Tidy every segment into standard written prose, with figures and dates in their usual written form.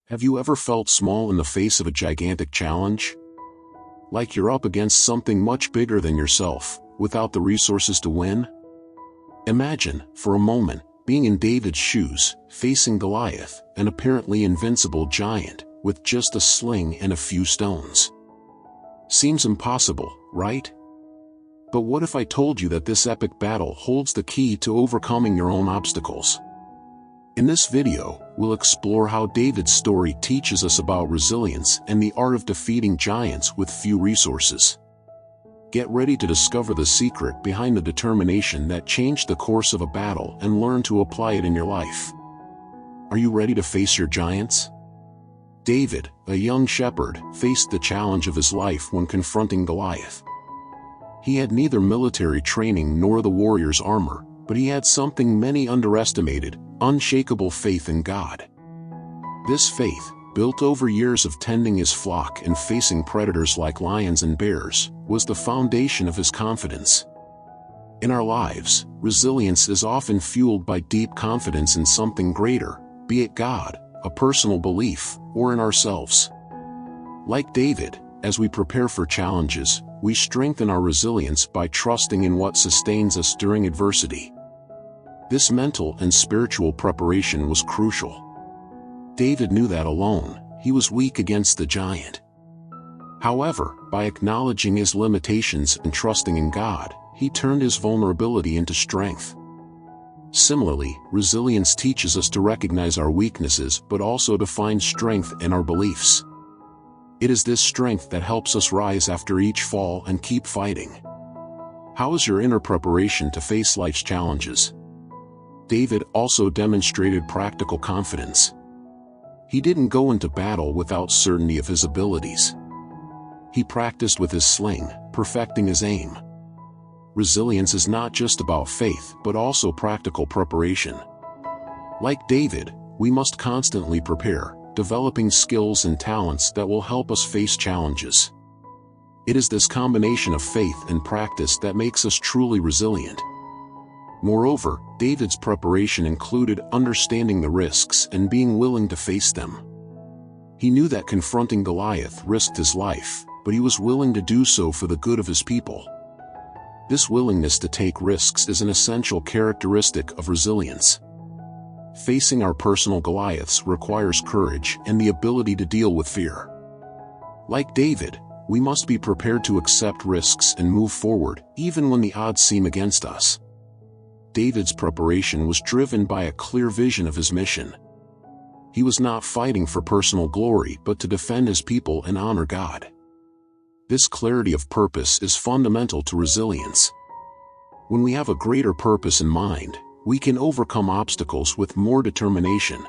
Have you ever felt small in the face of a gigantic challenge? Like you're up against something much bigger than yourself, without the resources to win? Imagine, for a moment, being in David's shoes, facing Goliath, an apparently invincible giant, with just a sling and a few stones. Seems impossible, right? But what if I told you that this epic battle holds the key to overcoming your own obstacles? In this video, we'll explore how David's story teaches us about resilience and the art of defeating giants with few resources. Get ready to discover the secret behind the determination that changed the course of a battle and learn to apply it in your life. Are you ready to face your giants? David, a young shepherd, faced the challenge of his life when confronting Goliath. He had neither military training nor the warrior's armor, but he had something many underestimated: unshakable faith in God. This faith, built over years of tending his flock and facing predators like lions and bears, was the foundation of his confidence. In our lives, resilience is often fueled by deep confidence in something greater, be it God, a personal belief, or in ourselves. Like David, as we prepare for challenges, we strengthen our resilience by trusting in what sustains us during adversity. This mental and spiritual preparation was crucial. David knew that alone, he was weak against the giant. However, by acknowledging his limitations and trusting in God, he turned his vulnerability into strength. Similarly, resilience teaches us to recognize our weaknesses but also to find strength in our beliefs. It is this strength that helps us rise after each fall and keep fighting. How is your inner preparation to face life's challenges? David also demonstrated practical confidence. He didn't go into battle without certainty of his abilities. He practiced with his sling, perfecting his aim. Resilience is not just about faith but also practical preparation. Like David, we must constantly prepare, developing skills and talents that will help us face challenges. It is this combination of faith and practice that makes us truly resilient. Moreover, David's preparation included understanding the risks and being willing to face them. He knew that confronting Goliath risked his life, but he was willing to do so for the good of his people. This willingness to take risks is an essential characteristic of resilience. Facing our personal Goliaths requires courage and the ability to deal with fear. Like David, we must be prepared to accept risks and move forward, even when the odds seem against us. David's preparation was driven by a clear vision of his mission. He was not fighting for personal glory but to defend his people and honor God. This clarity of purpose is fundamental to resilience. When we have a greater purpose in mind, we can overcome obstacles with more determination.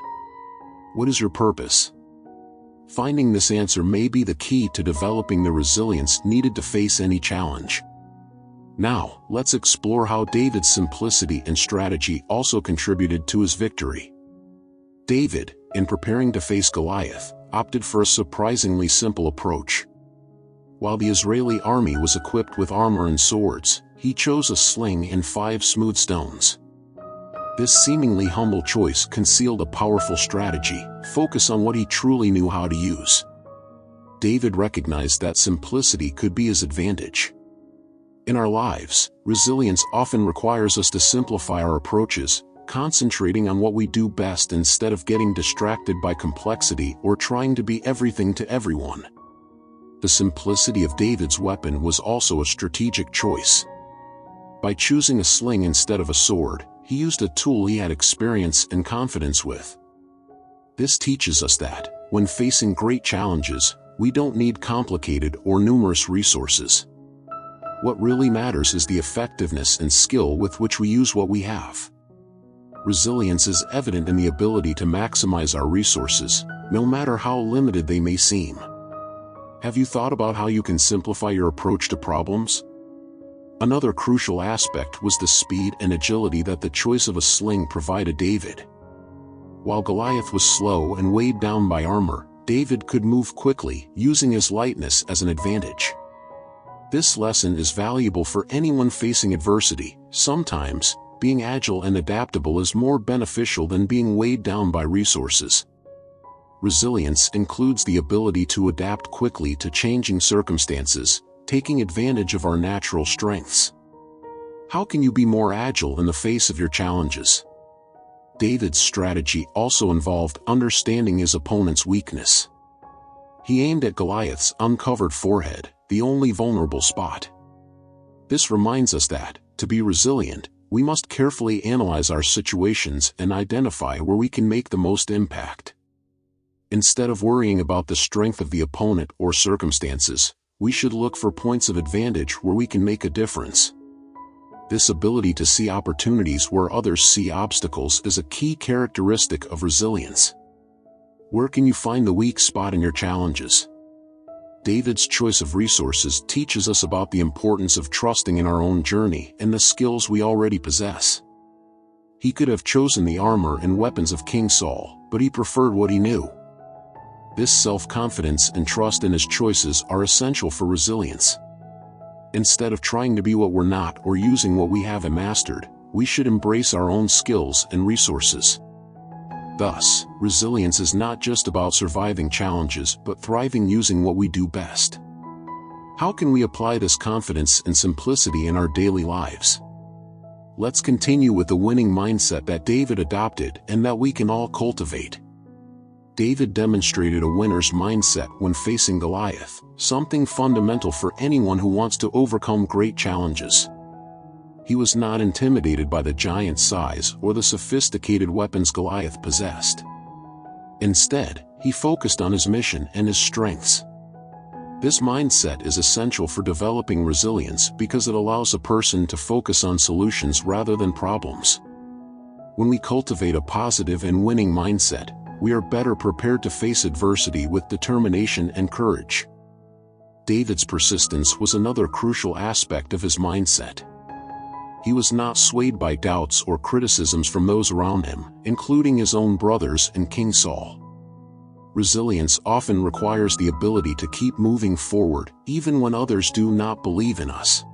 What is your purpose? Finding this answer may be the key to developing the resilience needed to face any challenge. Now, let's explore how David's simplicity and strategy also contributed to his victory. David, in preparing to face Goliath, opted for a surprisingly simple approach. While the Israeli army was equipped with armor and swords, he chose a sling and 5 smooth stones. This seemingly humble choice concealed a powerful strategy: focus on what he truly knew how to use. David recognized that simplicity could be his advantage. In our lives, resilience often requires us to simplify our approaches, concentrating on what we do best instead of getting distracted by complexity or trying to be everything to everyone. The simplicity of David's weapon was also a strategic choice. By choosing a sling instead of a sword, he used a tool he had experience and confidence with. This teaches us that, when facing great challenges, we don't need complicated or numerous resources. What really matters is the effectiveness and skill with which we use what we have. Resilience is evident in the ability to maximize our resources, no matter how limited they may seem. Have you thought about how you can simplify your approach to problems? Another crucial aspect was the speed and agility that the choice of a sling provided David. While Goliath was slow and weighed down by armor, David could move quickly, using his lightness as an advantage. This lesson is valuable for anyone facing adversity. Sometimes, being agile and adaptable is more beneficial than being weighed down by resources. Resilience includes the ability to adapt quickly to changing circumstances, taking advantage of our natural strengths. How can you be more agile in the face of your challenges? David's strategy also involved understanding his opponent's weakness. He aimed at Goliath's uncovered forehead, the only vulnerable spot. This reminds us that, to be resilient, we must carefully analyze our situations and identify where we can make the most impact. Instead of worrying about the strength of the opponent or circumstances, we should look for points of advantage where we can make a difference. This ability to see opportunities where others see obstacles is a key characteristic of resilience. Where can you find the weak spot in your challenges? David's choice of resources teaches us about the importance of trusting in our own journey and the skills we already possess. He could have chosen the armor and weapons of King Saul, but he preferred what he knew. This self-confidence and trust in his choices are essential for resilience. Instead of trying to be what we're not or using what we haven't mastered, we should embrace our own skills and resources. Thus, resilience is not just about surviving challenges but thriving using what we do best. How can we apply this confidence and simplicity in our daily lives? Let's continue with the winning mindset that David adopted and that we can all cultivate. David demonstrated a winner's mindset when facing Goliath, something fundamental for anyone who wants to overcome great challenges. He was not intimidated by the giant's size or the sophisticated weapons Goliath possessed. Instead, he focused on his mission and his strengths. This mindset is essential for developing resilience because it allows a person to focus on solutions rather than problems. When we cultivate a positive and winning mindset, we are better prepared to face adversity with determination and courage. David's persistence was another crucial aspect of his mindset. He was not swayed by doubts or criticisms from those around him, including his own brothers and King Saul. Resilience often requires the ability to keep moving forward, even when others do not believe in us.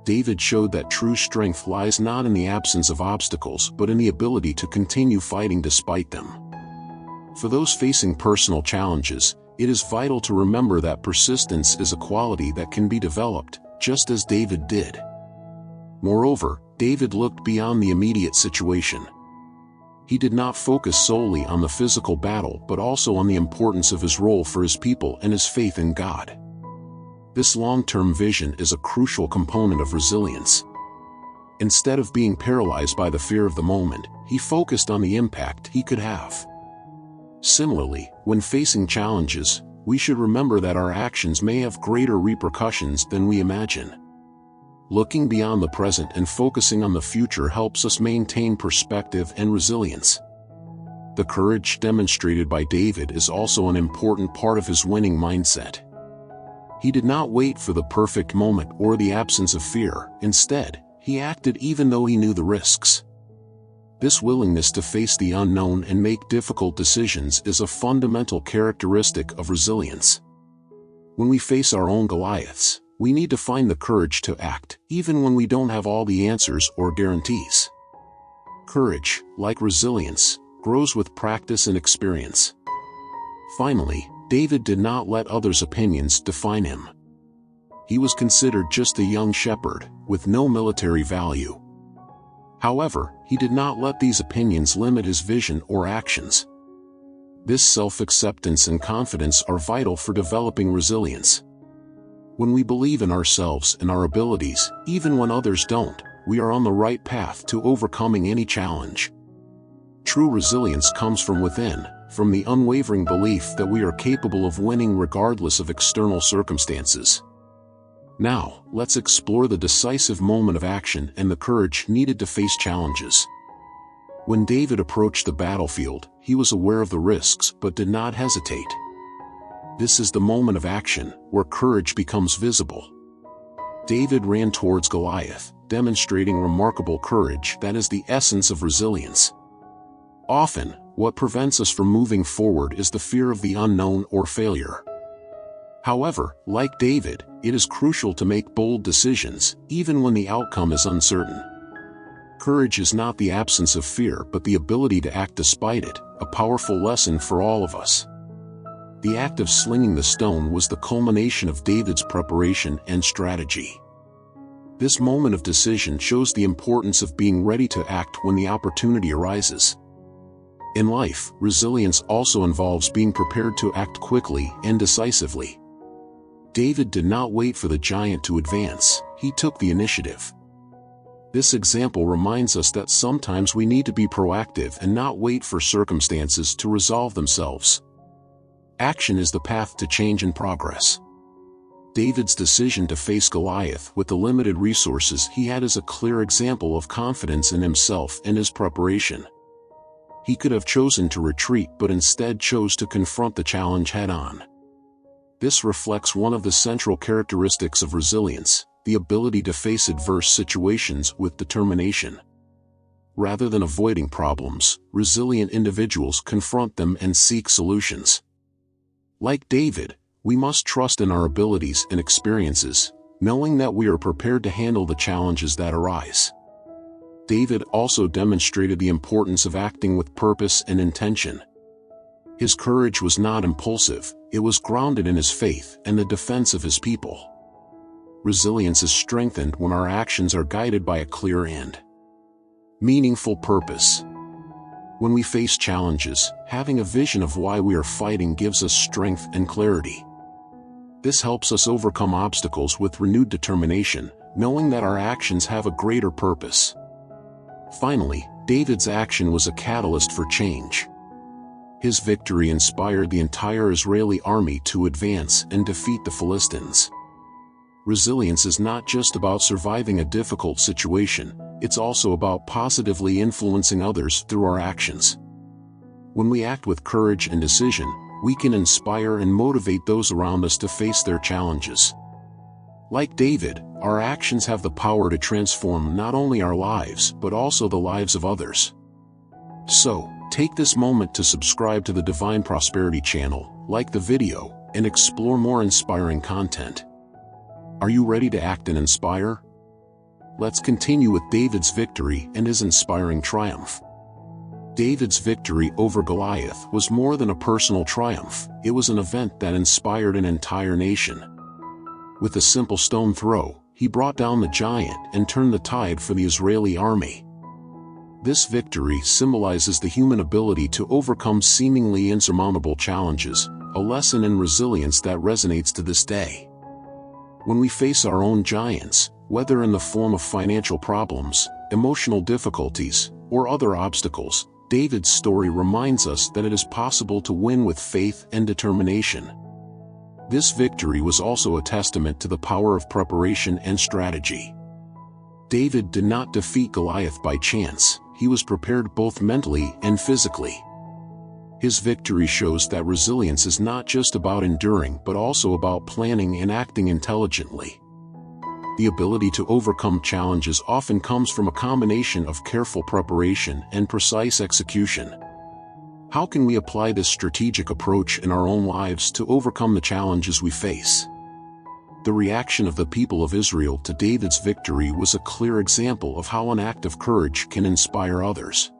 David showed that true strength lies not in the absence of obstacles but in the ability to continue fighting despite them. For those facing personal challenges, it is vital to remember that persistence is a quality that can be developed, just as David did. Moreover, David looked beyond the immediate situation. He did not focus solely on the physical battle but also on the importance of his role for his people and his faith in God. This long-term vision is a crucial component of resilience. Instead of being paralyzed by the fear of the moment, he focused on the impact he could have. Similarly, when facing challenges, we should remember that our actions may have greater repercussions than we imagine. Looking beyond the present and focusing on the future helps us maintain perspective and resilience. The courage demonstrated by David is also an important part of his winning mindset. He did not wait for the perfect moment or the absence of fear. Instead, he acted even though he knew the risks. This willingness to face the unknown and make difficult decisions is a fundamental characteristic of resilience. When we face our own Goliaths, we need to find the courage to act, even when we don't have all the answers or guarantees. Courage, like resilience, grows with practice and experience. Finally, David did not let others' opinions define him. He was considered just a young shepherd, with no military value. However, he did not let these opinions limit his vision or actions. This self-acceptance and confidence are vital for developing resilience. When we believe in ourselves and our abilities, even when others don't, we are on the right path to overcoming any challenge. True resilience comes from within, from the unwavering belief that we are capable of winning regardless of external circumstances. Now, let's explore the decisive moment of action and the courage needed to face challenges. When David approached the battlefield, he was aware of the risks but did not hesitate. This is the moment of action, where courage becomes visible. David ran towards Goliath, demonstrating remarkable courage that is the essence of resilience. Often, what prevents us from moving forward is the fear of the unknown or failure. However, like David, it is crucial to make bold decisions, even when the outcome is uncertain. Courage is not the absence of fear but the ability to act despite it, a powerful lesson for all of us. The act of slinging the stone was the culmination of David's preparation and strategy. This moment of decision shows the importance of being ready to act when the opportunity arises. In life, resilience also involves being prepared to act quickly and decisively. David did not wait for the giant to advance, he took the initiative. This example reminds us that sometimes we need to be proactive and not wait for circumstances to resolve themselves. Action is the path to change and progress. David's decision to face Goliath with the limited resources he had is a clear example of confidence in himself and his preparation. He could have chosen to retreat but instead chose to confront the challenge head-on. This reflects one of the central characteristics of resilience, the ability to face adverse situations with determination. Rather than avoiding problems, resilient individuals confront them and seek solutions. Like David, we must trust in our abilities and experiences, knowing that we are prepared to handle the challenges that arise. David also demonstrated the importance of acting with purpose and intention. His courage was not impulsive, it was grounded in his faith and the defense of his people. Resilience is strengthened when our actions are guided by a clear end. Meaningful purpose. When we face challenges, having a vision of why we are fighting gives us strength and clarity. This helps us overcome obstacles with renewed determination, knowing that our actions have a greater purpose. Finally, David's action was a catalyst for change. His victory inspired the entire Israeli army to advance and defeat the Philistines. Resilience is not just about surviving a difficult situation, it's also about positively influencing others through our actions. When we act with courage and decision, we can inspire and motivate those around us to face their challenges. Like David, our actions have the power to transform not only our lives but also the lives of others. So, take this moment to subscribe to the Divine Prosperity channel, like the video, and explore more inspiring content. Are you ready to act and inspire? Let's continue with David's victory and his inspiring triumph. David's victory over Goliath was more than a personal triumph, it was an event that inspired an entire nation. With a simple stone throw, he brought down the giant and turned the tide for the Israeli army. This victory symbolizes the human ability to overcome seemingly insurmountable challenges, a lesson in resilience that resonates to this day. When we face our own giants, whether in the form of financial problems, emotional difficulties, or other obstacles, David's story reminds us that it is possible to win with faith and determination. This victory was also a testament to the power of preparation and strategy. David did not defeat Goliath by chance, he was prepared both mentally and physically. His victory shows that resilience is not just about enduring but also about planning and acting intelligently. The ability to overcome challenges often comes from a combination of careful preparation and precise execution. How can we apply this strategic approach in our own lives to overcome the challenges we face? The reaction of the people of Israel to David's victory was a clear example of how an act of courage can inspire others.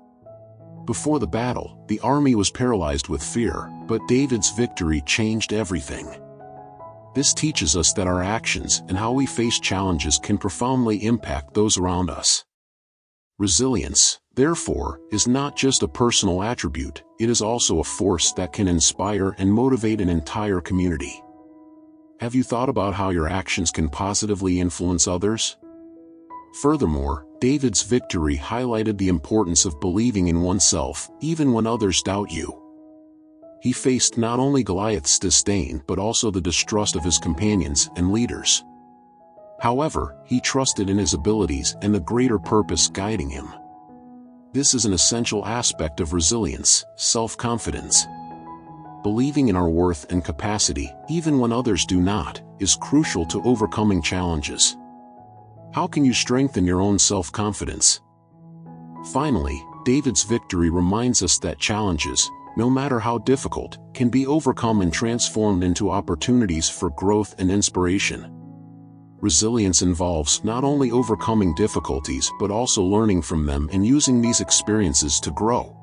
Before the battle, the army was paralyzed with fear, but David's victory changed everything. This teaches us that our actions and how we face challenges can profoundly impact those around us. Resilience, therefore, is not just a personal attribute, it is also a force that can inspire and motivate an entire community. Have you thought about how your actions can positively influence others? Furthermore, David's victory highlighted the importance of believing in oneself, even when others doubt you. He faced not only Goliath's disdain but also the distrust of his companions and leaders. However, he trusted in his abilities and the greater purpose guiding him. This is an essential aspect of resilience, self-confidence. Believing in our worth and capacity, even when others do not, is crucial to overcoming challenges. How can you strengthen your own self-confidence? Finally, David's victory reminds us that challenges, no matter how difficult, can be overcome and transformed into opportunities for growth and inspiration. Resilience involves not only overcoming difficulties but also learning from them and using these experiences to grow.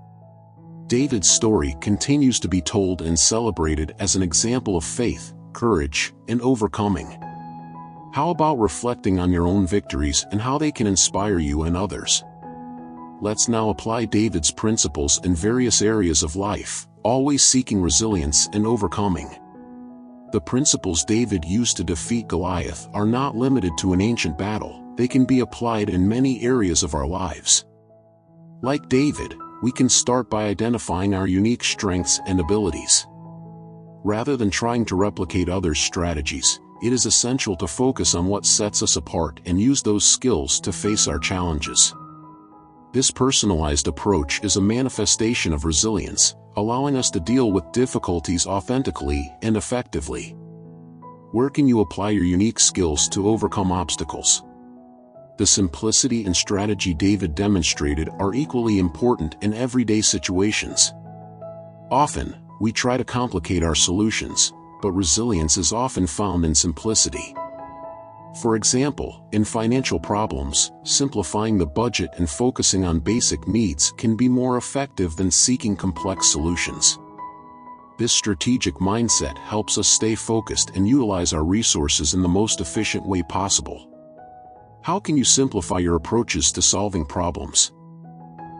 David's story continues to be told and celebrated as an example of faith, courage, and overcoming. How about reflecting on your own victories and how they can inspire you and others? Let's now apply David's principles in various areas of life, always seeking resilience and overcoming. The principles David used to defeat Goliath are not limited to an ancient battle, they can be applied in many areas of our lives. Like David, we can start by identifying our unique strengths and abilities. Rather than trying to replicate others' strategies, it is essential to focus on what sets us apart and use those skills to face our challenges. This personalized approach is a manifestation of resilience, allowing us to deal with difficulties authentically and effectively. Where can you apply your unique skills to overcome obstacles? The simplicity and strategy David demonstrated are equally important in everyday situations. Often, we try to complicate our solutions, but resilience is often found in simplicity. For example, in financial problems, simplifying the budget and focusing on basic needs can be more effective than seeking complex solutions. This strategic mindset helps us stay focused and utilize our resources in the most efficient way possible. How can you simplify your approaches to solving problems?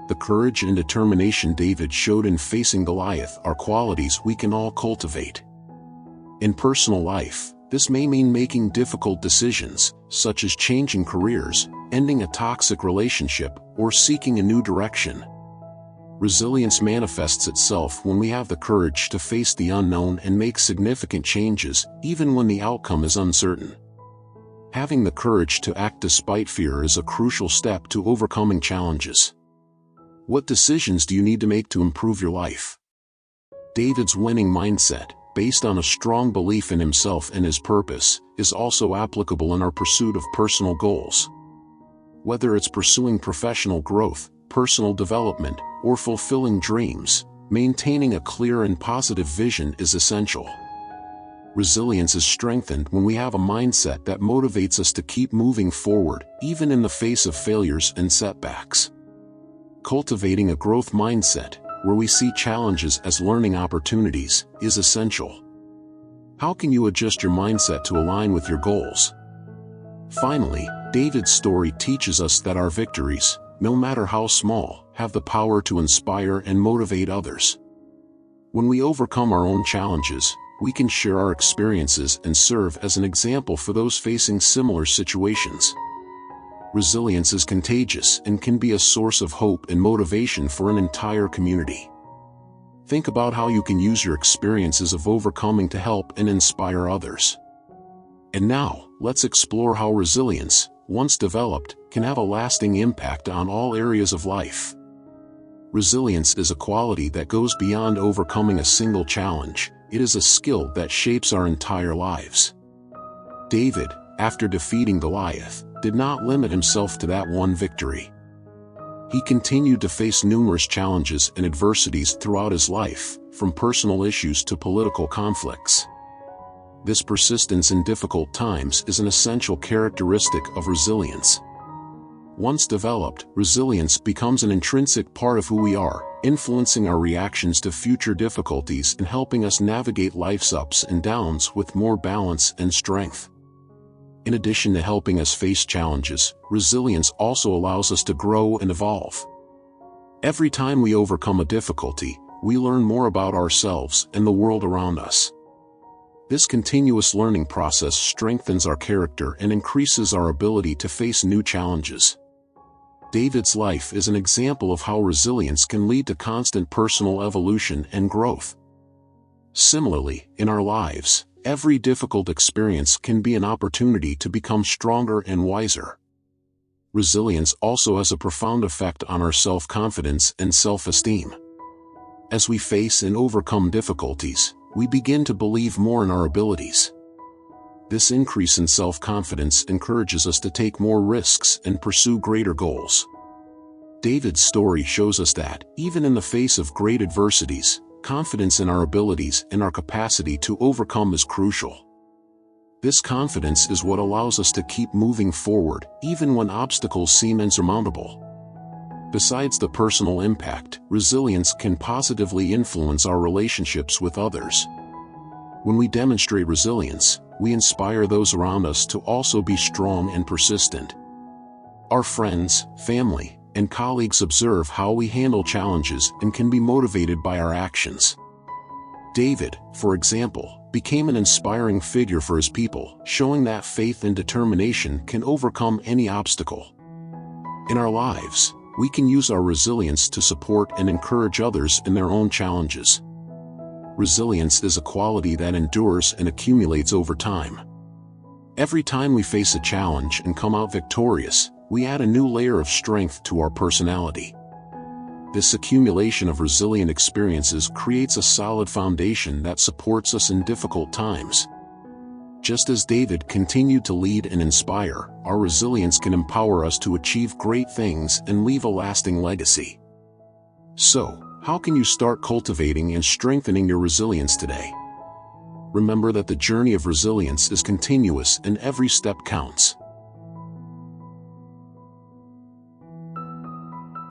The courage and determination David showed in facing Goliath are qualities we can all cultivate. In personal life, this may mean making difficult decisions, such as changing careers, ending a toxic relationship, or seeking a new direction. Resilience manifests itself when we have the courage to face the unknown and make significant changes, even when the outcome is uncertain. Having the courage to act despite fear is a crucial step to overcoming challenges. What decisions do you need to make to improve your life? David's winning mindset, based on a strong belief in himself and his purpose, is also applicable in our pursuit of personal goals. Whether it's pursuing professional growth, personal development, or fulfilling dreams, maintaining a clear and positive vision is essential. Resilience is strengthened when we have a mindset that motivates us to keep moving forward, even in the face of failures and setbacks. Cultivating a growth mindset, where we see challenges as learning opportunities, is essential. How can you adjust your mindset to align with your goals? Finally, David's story teaches us that our victories, no matter how small, have the power to inspire and motivate others. When we overcome our own challenges, we can share our experiences and serve as an example for those facing similar situations. Resilience is contagious and can be a source of hope and motivation for an entire community. Think about how you can use your experiences of overcoming to help and inspire others. And now, let's explore how resilience, once developed, can have a lasting impact on all areas of life. Resilience is a quality that goes beyond overcoming a single challenge. It is a skill that shapes our entire lives. David, after defeating Goliath, did not limit himself to that one victory. He continued to face numerous challenges and adversities throughout his life, from personal issues to political conflicts. This persistence in difficult times is an essential characteristic of resilience. Once developed, resilience becomes an intrinsic part of who we are, influencing our reactions to future difficulties and helping us navigate life's ups and downs with more balance and strength. In addition to helping us face challenges, resilience also allows us to grow and evolve. Every time we overcome a difficulty, we learn more about ourselves and the world around us. This continuous learning process strengthens our character and increases our ability to face new challenges. David's life is an example of how resilience can lead to constant personal evolution and growth. Similarly, in our lives, every difficult experience can be an opportunity to become stronger and wiser. Resilience also has a profound effect on our self-confidence and self-esteem. As we face and overcome difficulties, we begin to believe more in our abilities. This increase in self-confidence encourages us to take more risks and pursue greater goals. David's story shows us that, even in the face of great adversities, confidence in our abilities and our capacity to overcome is crucial. This confidence is what allows us to keep moving forward, even when obstacles seem insurmountable. Besides the personal impact, resilience can positively influence our relationships with others. When we demonstrate resilience, we inspire those around us to also be strong and persistent. Our friends, family, and colleagues observe how we handle challenges and can be motivated by our actions. David, for example, became an inspiring figure for his people, showing that faith and determination can overcome any obstacle. In our lives, we can use our resilience to support and encourage others in their own challenges. Resilience is a quality that endures and accumulates over time. Every time we face a challenge and come out victorious, we add a new layer of strength to our personality. This accumulation of resilient experiences creates a solid foundation that supports us in difficult times. Just as David continued to lead and inspire, our resilience can empower us to achieve great things and leave a lasting legacy. So, how can you start cultivating and strengthening your resilience today? Remember that the journey of resilience is continuous and every step counts.